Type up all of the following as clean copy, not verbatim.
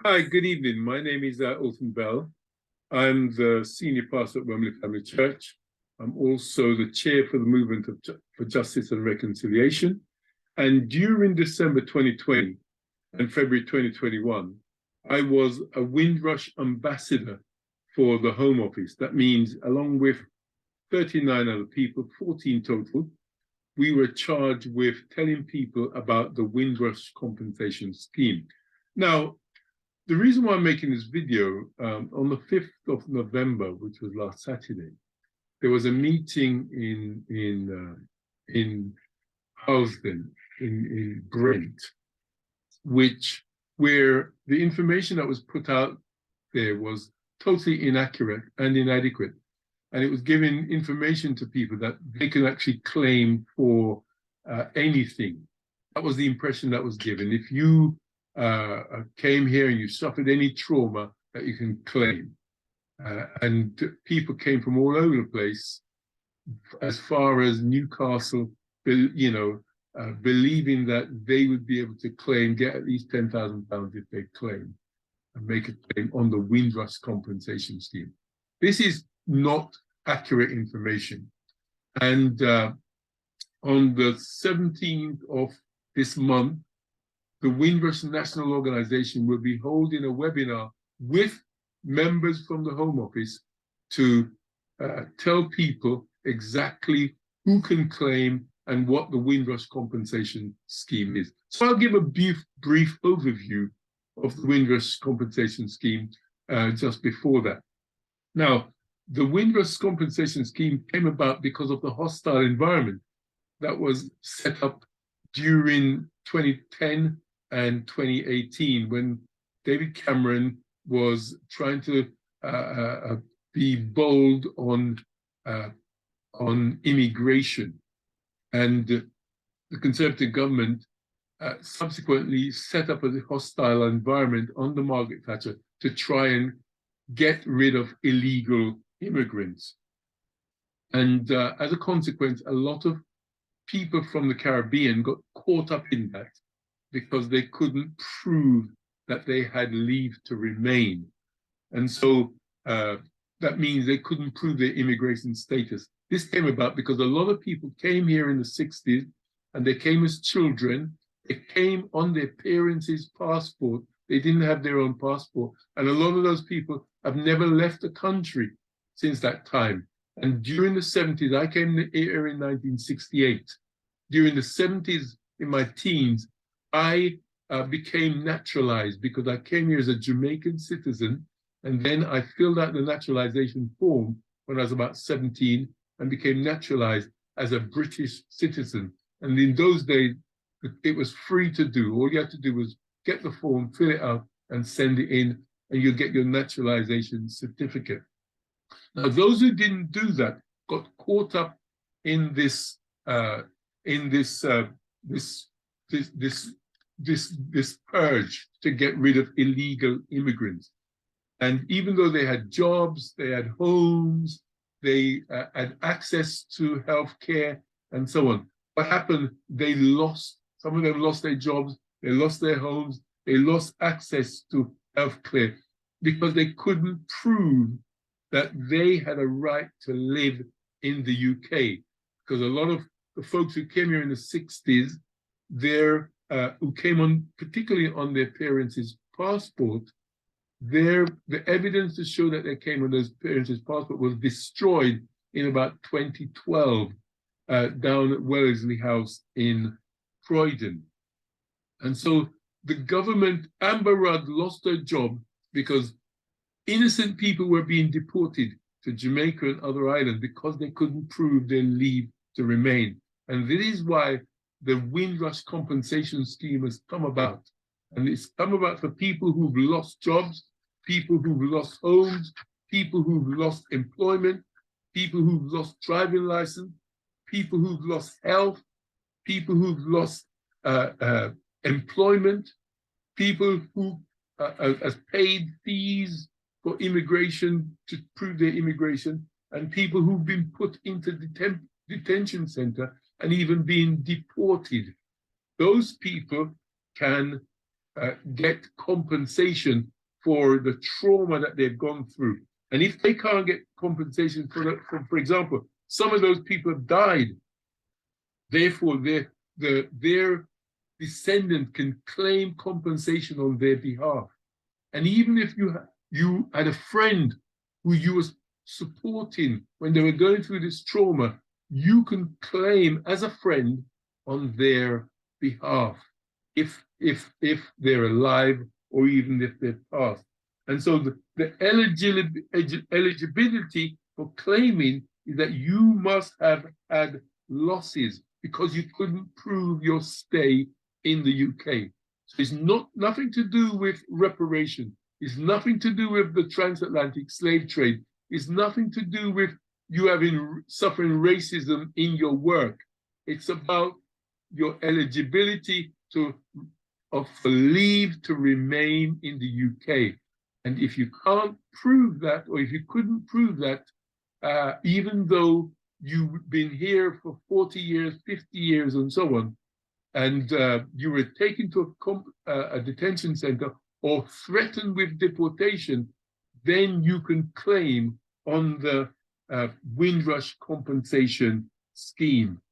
Hi, good evening. My name is Alton Bell. I'm the senior pastor at Wembley Family Church. I'm also the chair for the Movement for Justice and Reconciliation. And during December 2020 and February 2021, I was a Windrush ambassador for the Home Office. That means, along with 39 other people, 14 total, we were charged with telling people about the Windrush compensation scheme. Now, the reason why I'm making this video, on the 5th of November, which was last Saturday, there was a meeting in Housden, in Brent, where the information that was put out there was totally inaccurate and inadequate. And it was giving information to people that they could actually claim for anything. That was the impression that was given. If you came here and you suffered any trauma, that you can claim. And people came from all over the place, as far as Newcastle, believing that they would be able to claim, get at least £10,000 if they claim, and make a claim on the Windrush compensation scheme. This is not accurate information. And on the 17th of this month, the Windrush National Organization will be holding a webinar with members from the Home Office to tell people exactly who can claim and what the Windrush compensation scheme is. So I'll give a brief overview of the Windrush compensation scheme just before that. Now, the Windrush compensation scheme came about because of the hostile environment that was set up during 2010 and 2018, when David Cameron was trying to be bold on immigration. And the Conservative government subsequently set up a hostile environment under Margaret Thatcher to try and get rid of illegal immigrants. And as a consequence, a lot of people from the Caribbean got caught up in that because they couldn't prove that they had leave to remain. And so that means they couldn't prove their immigration status. This came about because a lot of people came here in the 60s, and they came as children. They came on their parents' passport. They didn't have their own passport. And a lot of those people have never left the country since that time. And during the 70s, I came here in 1968. During the 70s, in my teens, I became naturalized because I came here as a Jamaican citizen. And then I filled out the naturalization form when I was about 17 and became naturalized as a British citizen. And in those days, it was free to do. All you had to do was get the form, fill it out, and send it in, and you'll get your naturalization certificate. Now, those who didn't do that got caught up in this purge to get rid of illegal immigrants. And even though they had jobs, they had homes, they had access to healthcare and so on, what happened? Some of them lost their jobs, they lost their homes, they lost access to healthcare because they couldn't prove that they had a right to live in the UK. Because a lot of the folks who came here in the 60s, who came on, particularly on their parents' passport, the evidence to show that they came on those parents' passport was destroyed in about 2012 down at Wellesley House in Croydon. And so the government, Amber Rudd, lost her job because innocent people were being deported to Jamaica and other islands because they couldn't prove their leave to remain. And this is why the Windrush compensation scheme has come about. And it's come about for people who've lost jobs, people who've lost homes, people who've lost employment, people who've lost driving license, people who've lost health, people who've lost employment, people who have paid fees for immigration to prove their immigration, and people who've been put into detention center and even being deported. Those people can get compensation for the trauma that they've gone through. And if they can't get compensation for example, some of those people have died. Therefore, their descendant can claim compensation on their behalf. And even if you had a friend who you was supporting when they were going through this trauma, you can claim as a friend on their behalf if they're alive or even if they're passed. And so the eligibility for claiming is that you must have had losses because you couldn't prove your stay in the UK. So it's nothing to do with reparation. It's nothing to do with the transatlantic slave trade. It's nothing to do with you suffering racism in your work. It's about your eligibility for leave to remain in the UK. And if you can't prove that, or if you couldn't prove that, even though you've been here for 40 years, 50 years, and so on, and you were taken to a detention center or threatened with deportation, then you can claim on the Windrush compensation scheme.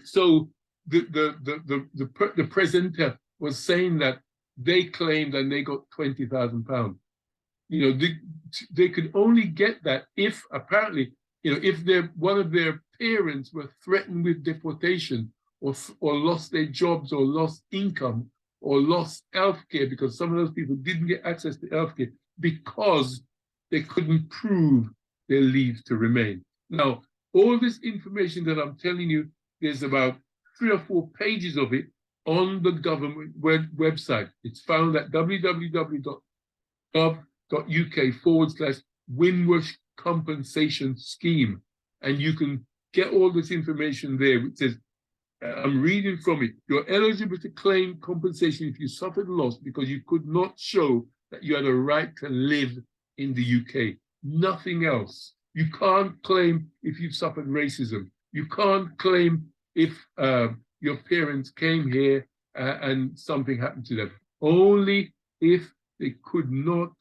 So the presenter was saying that they claimed and they got £20,000. You know, they could only get that if apparently, you know, if one of their parents were threatened with deportation or lost their jobs or lost income or lost healthcare, because some of those people didn't get access to healthcare because they couldn't prove their leave to remain. Now, all this information that I'm telling you, there's about 3 or 4 pages of it on the government website. It's found at www.gov.uk/Windrush compensation scheme. And you can get all this information there. It says, I'm reading from it. You're eligible to claim compensation if you suffered loss because you could not show that you had a right to live in the UK. Nothing else. You can't claim if you've suffered racism. You can't claim if your parents came here and something happened to them. Only if they could not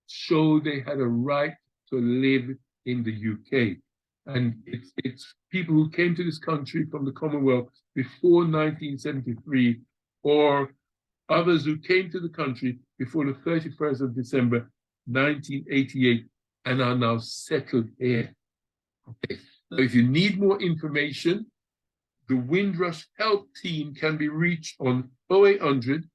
show they had a right to live in the UK. And it's people who came to this country from the Commonwealth before 1973, or others who came to the country before the 31st of December 1988 and are now settled here. Okay. So if you need more information, the Windrush Help Team can be reached on 0800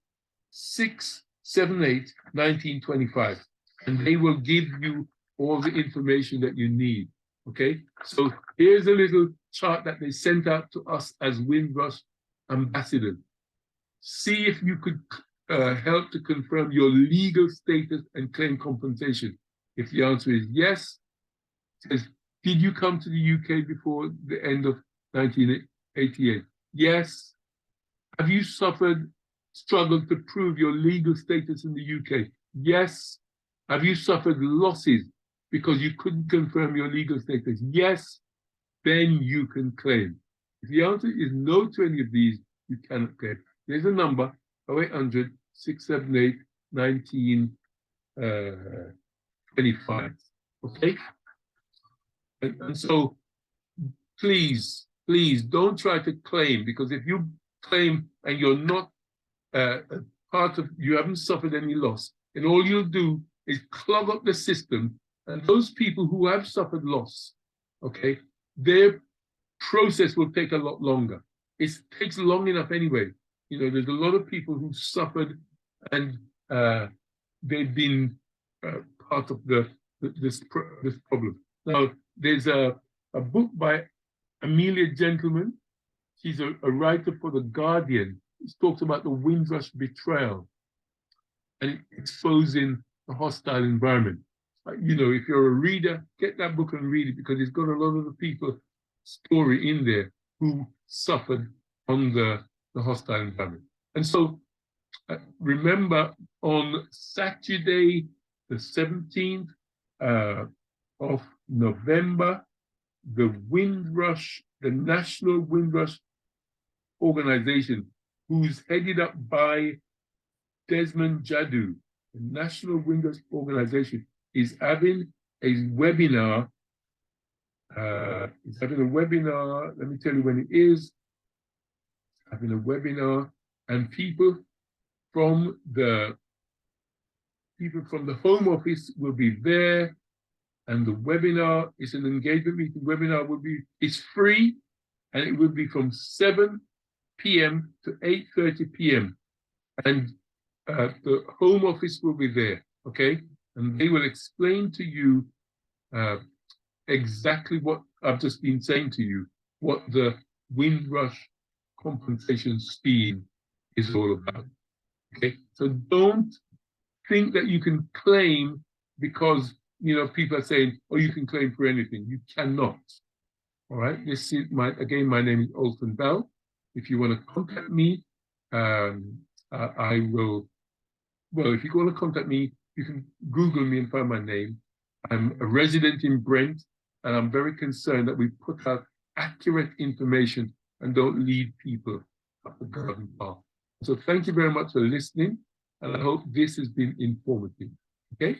678 1925, and they will give you all the information that you need. Okay, so here's a little chart that they sent out to us as Windrush ambassadors. See if you could help to confirm your legal status and claim compensation. If the answer is yes, it says, did you come to the UK before the end of 1988? Yes. Have you struggled to prove your legal status in the UK? Yes. Have you suffered losses because you couldn't confirm your legal status? Yes. Then you can claim. If the answer is no to any of these, you cannot claim. There's a number, 0800 678 1925. Okay? And so please don't try to claim, because if you claim and you're not you haven't suffered any loss, and all you'll do is clog up the system, and those people who have suffered loss, okay, their process will take a lot longer. It takes long enough anyway. You know, there's a lot of people who suffered and they've been part of this problem. Now, there's a book by Amelia Gentleman. She's a writer for The Guardian. She talks about the Windrush betrayal and exposing the hostile environment. You know, if you're a reader, get that book and read it, because it's got a lot of the people's story in there who suffered on the hostile environment. And so remember, on Saturday, the 17th of November, the Windrush, the National Windrush Organization, who's headed up by Desmond Jadu, the National Windrush Organization is having a webinar. It's having a webinar. Let me tell you when it is. Having a webinar, and people from the Home Office will be there. And the webinar is an engagement meeting. Webinar it's free, and it will be from 7 p.m. to 8:30 p.m. And the Home Office will be there, okay? And they will explain to you exactly what I've just been saying to you, what the Windrush compensation scheme is all about, okay? So don't think that you can claim because, you know, people are saying, oh, you can claim for anything. You cannot, all right? This is again, my name is Alton Bell. If you want to contact me, I will. Well, if you want to contact me, you can Google me and find my name. I'm a resident in Brent, and I'm very concerned that we put out accurate information and don't lead people up the garden path. So thank you very much for listening, and I hope this has been informative.